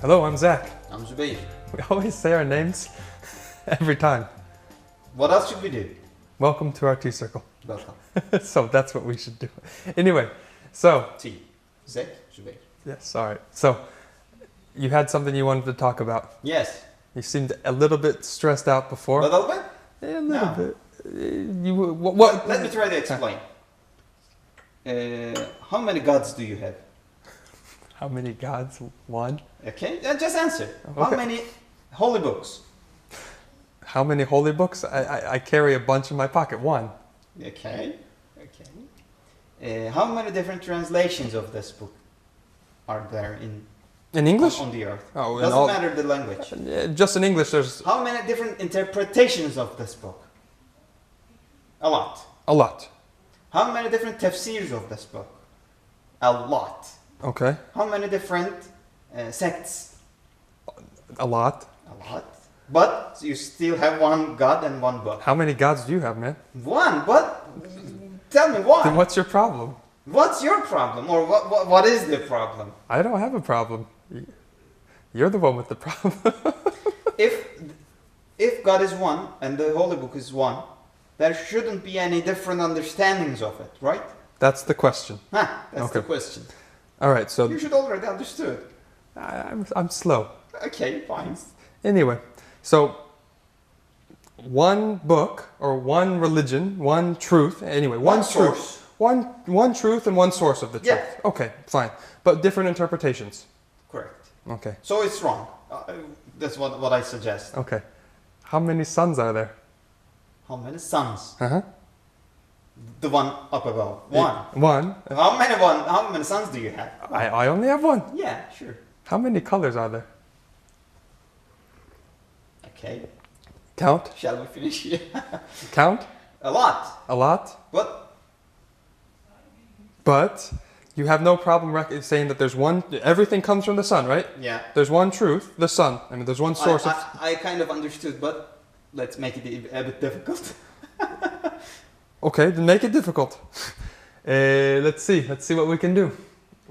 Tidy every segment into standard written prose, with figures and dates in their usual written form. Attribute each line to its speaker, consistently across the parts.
Speaker 1: Hello, I'm Zack.
Speaker 2: I'm Zubeyir.
Speaker 1: We always say our names every time.
Speaker 2: What else should we do?
Speaker 1: Welcome to our tea circle.
Speaker 2: Welcome.
Speaker 1: So that's what we should do. Anyway, so...
Speaker 2: Tea. Zack, Zubeyir.
Speaker 1: Yes, all right. So, you had something you wanted to talk about.
Speaker 2: Yes.
Speaker 1: You seemed a little bit stressed out before.
Speaker 2: A little bit?
Speaker 1: A little bit.
Speaker 2: Let me try to explain. How many gods do you have?
Speaker 1: How many gods? One.
Speaker 2: Okay, just answer.
Speaker 1: Okay.
Speaker 2: How many holy books?
Speaker 1: How many holy books? I carry a bunch in my pocket. One.
Speaker 2: Okay. How many different translations of this book are there
Speaker 1: In English?
Speaker 2: on the earth?
Speaker 1: Oh,
Speaker 2: Doesn't matter the language.
Speaker 1: Just in English, there's...
Speaker 2: How many different interpretations of this book? A lot.
Speaker 1: A lot.
Speaker 2: How many different tafsirs of this book? A lot.
Speaker 1: Okay.
Speaker 2: How many different sects?
Speaker 1: A lot.
Speaker 2: A lot. But you still have one God and one book.
Speaker 1: How many gods do you have, man?
Speaker 2: One? What? Tell me why.
Speaker 1: Then what's your problem?
Speaker 2: What's your problem? Or what is the problem?
Speaker 1: I don't have a problem. You're the one with the problem.
Speaker 2: If God is one and the Holy Book is one, there shouldn't be any different understandings of it, right?
Speaker 1: That's the question.
Speaker 2: That's the question.
Speaker 1: All right, so...
Speaker 2: You should already understood.
Speaker 1: I'm slow.
Speaker 2: Okay, fine.
Speaker 1: Anyway, so one book or one religion, one truth. Anyway, one truth,
Speaker 2: source.
Speaker 1: one truth and one source of the truth.
Speaker 2: Yeah.
Speaker 1: Okay, fine, but different interpretations.
Speaker 2: Correct.
Speaker 1: Okay.
Speaker 2: So it's wrong. That's what I suggest.
Speaker 1: Okay. How many suns are there?
Speaker 2: How many suns?
Speaker 1: Uh-huh.
Speaker 2: The one up above. One.
Speaker 1: One.
Speaker 2: How many suns do you have?
Speaker 1: I only have one.
Speaker 2: Yeah, sure.
Speaker 1: How many colors are there?
Speaker 2: Okay.
Speaker 1: Count.
Speaker 2: Shall we finish here?
Speaker 1: Count.
Speaker 2: A lot.
Speaker 1: A lot.
Speaker 2: But
Speaker 1: you have no problem saying that there's one. Everything comes from the sun, right?
Speaker 2: yeah.
Speaker 1: There's one truth, the sun. I mean, there's one source of.
Speaker 2: I kind of understood, but let's make it a bit difficult.
Speaker 1: Okay, then make it difficult. Let's see what we can do.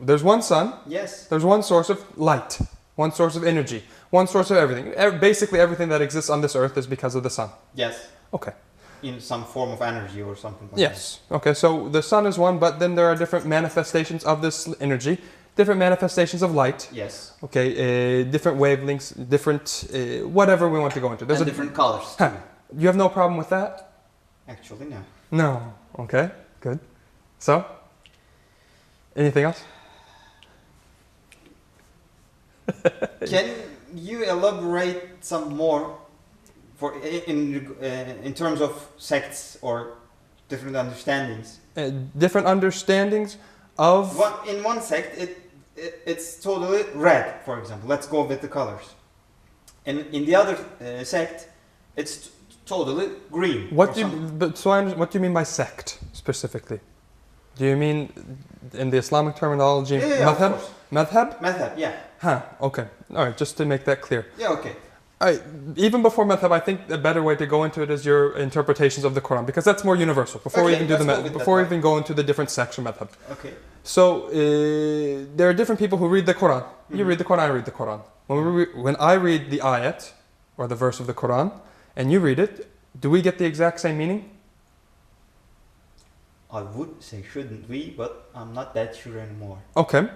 Speaker 1: There's one sun.
Speaker 2: Yes.
Speaker 1: There's one source of light, one source of energy, one source of everything. Basically, everything that exists on this earth is because of the sun.
Speaker 2: Yes.
Speaker 1: Okay.
Speaker 2: In some form of energy or something like
Speaker 1: Yes. Okay, so the sun is one, but then there are different manifestations of this energy, different manifestations of light.
Speaker 2: that. Yes.
Speaker 1: Okay, different wavelengths, different whatever we want to go into.
Speaker 2: There's different colors. Too.
Speaker 1: You have no problem with that?
Speaker 2: Actually, no.
Speaker 1: No. Okay, good. So, anything else?
Speaker 2: Can you elaborate some more in terms of sects or different understandings?
Speaker 1: Different understandings of...
Speaker 2: In one sect, it's totally red, for example. Let's go with the colors. And in the other sect, it's totally green.
Speaker 1: What do you mean by sect specifically? Do you mean in the Islamic terminology?
Speaker 2: Yeah,
Speaker 1: madhab?
Speaker 2: of course.
Speaker 1: Madhab?
Speaker 2: Madhab, yeah.
Speaker 1: Huh. Okay. All right. Just to make that clear.
Speaker 2: Yeah. Okay.
Speaker 1: All right. Even before madhab, I think a better way to go into it is your interpretations of the Quran, because that's more universal. Before we even do before we even go into the different sects of madhab.
Speaker 2: Okay.
Speaker 1: So there are different people who read the Quran. You read the Quran, I read the Quran. When I read the ayat or the verse of the Quran, and you read it, do we get the exact same meaning?
Speaker 2: I would say shouldn't we, but I'm not that sure anymore.
Speaker 1: Okay.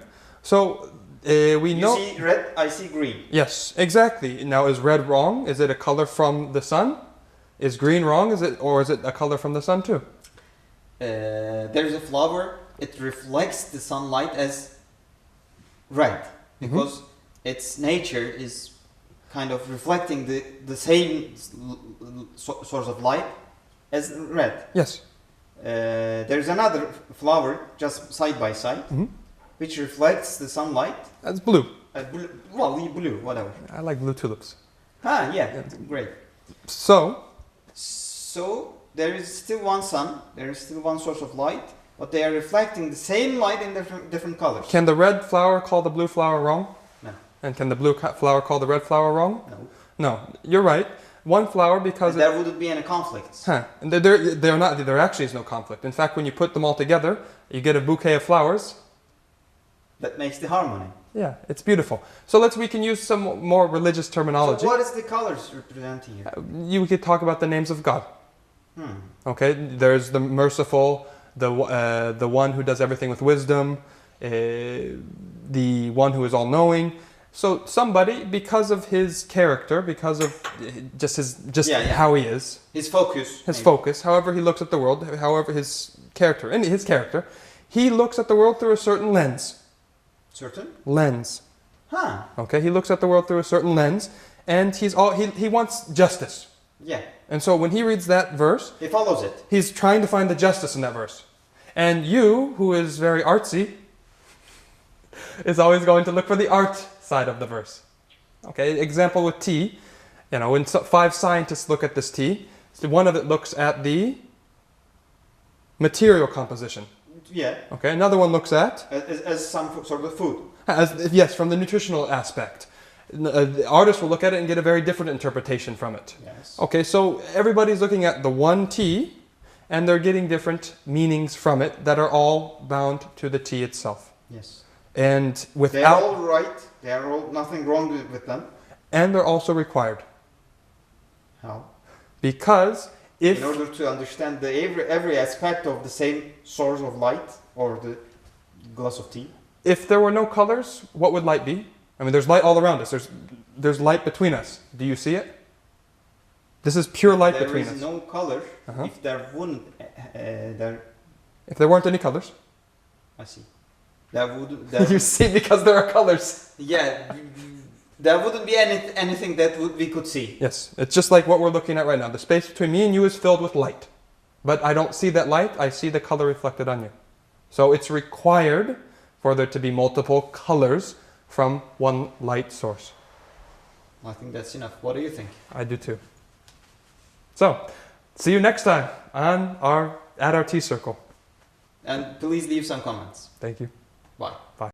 Speaker 1: So we know...
Speaker 2: You see red, I see green.
Speaker 1: Yes, exactly. Now, is red wrong? Is it a color from the sun? Is green wrong? Or is it a color from the sun too?
Speaker 2: There's a flower. It reflects the sunlight as red because its nature is kind of reflecting the same source of light as red.
Speaker 1: Yes.
Speaker 2: There's another flower just side by side, which reflects the sunlight.
Speaker 1: That's blue.
Speaker 2: Blue, whatever.
Speaker 1: I like blue tulips.
Speaker 2: Yeah, great.
Speaker 1: So
Speaker 2: there is still one sun, there is still one source of light, but they are reflecting the same light in different colors.
Speaker 1: Can the red flower call the blue flower wrong?
Speaker 2: No.
Speaker 1: And can the blue flower call the red flower wrong?
Speaker 2: No.
Speaker 1: No, you're right. One flower because...
Speaker 2: there wouldn't be any conflicts.
Speaker 1: And they're not, there actually is no conflict. In fact, when you put them all together, you get a bouquet of flowers.
Speaker 2: That makes the harmony.
Speaker 1: Yeah, it's beautiful. So we can use some more religious terminology.
Speaker 2: So what is the colors representing here?
Speaker 1: You could talk about the names of God.
Speaker 2: Hmm.
Speaker 1: Okay, there's the merciful, the one who does everything with wisdom, the one who is all-knowing. So somebody, because of his character, because of how he is,
Speaker 2: his focus,
Speaker 1: however he looks at the world, however his character, he looks at the world through a certain lens.
Speaker 2: Certain?
Speaker 1: Lens.
Speaker 2: Huh.
Speaker 1: Okay, he looks at the world through a certain lens, and he wants justice.
Speaker 2: Yeah.
Speaker 1: And so when he reads that verse,
Speaker 2: he follows it.
Speaker 1: He's trying to find the justice in that verse. And you, who is very artsy, is always going to look for the art side of the verse. Okay, example with tea. When 5 scientists look at this tea, one of it looks at the material composition.
Speaker 2: Yeah.
Speaker 1: Okay, another one looks at...
Speaker 2: As some sort of food.
Speaker 1: Yes, from the nutritional aspect. The artist will look at it and get a very different interpretation from it.
Speaker 2: Yes.
Speaker 1: Okay, so everybody's looking at the one tea, and they're getting different meanings from it that are all bound to the tea itself.
Speaker 2: Yes.
Speaker 1: And without...
Speaker 2: They're all right. They're all nothing wrong with them.
Speaker 1: And they're also required.
Speaker 2: How?
Speaker 1: Because if...
Speaker 2: In order to understand every aspect of the same source of light or the glass of tea.
Speaker 1: If there were no colors, what would light be? I mean, there's light all around us. There's light between us. Do you see it? This is pure light between us.
Speaker 2: There is no color. If there wouldn't...
Speaker 1: If there weren't any colors.
Speaker 2: I see.
Speaker 1: You see, because there are colors.
Speaker 2: Yeah. There wouldn't be anything that we could see.
Speaker 1: Yes. It's just like what we're looking at right now. The space between me and you is filled with light. But I don't see that light. I see the color reflected on you. So it's required for there to be multiple colors from one light source.
Speaker 2: I think that's enough. What do you think?
Speaker 1: I do too. So, see you next time at our tea circle.
Speaker 2: And please leave some comments.
Speaker 1: Thank you.
Speaker 2: Bye.
Speaker 1: Bye.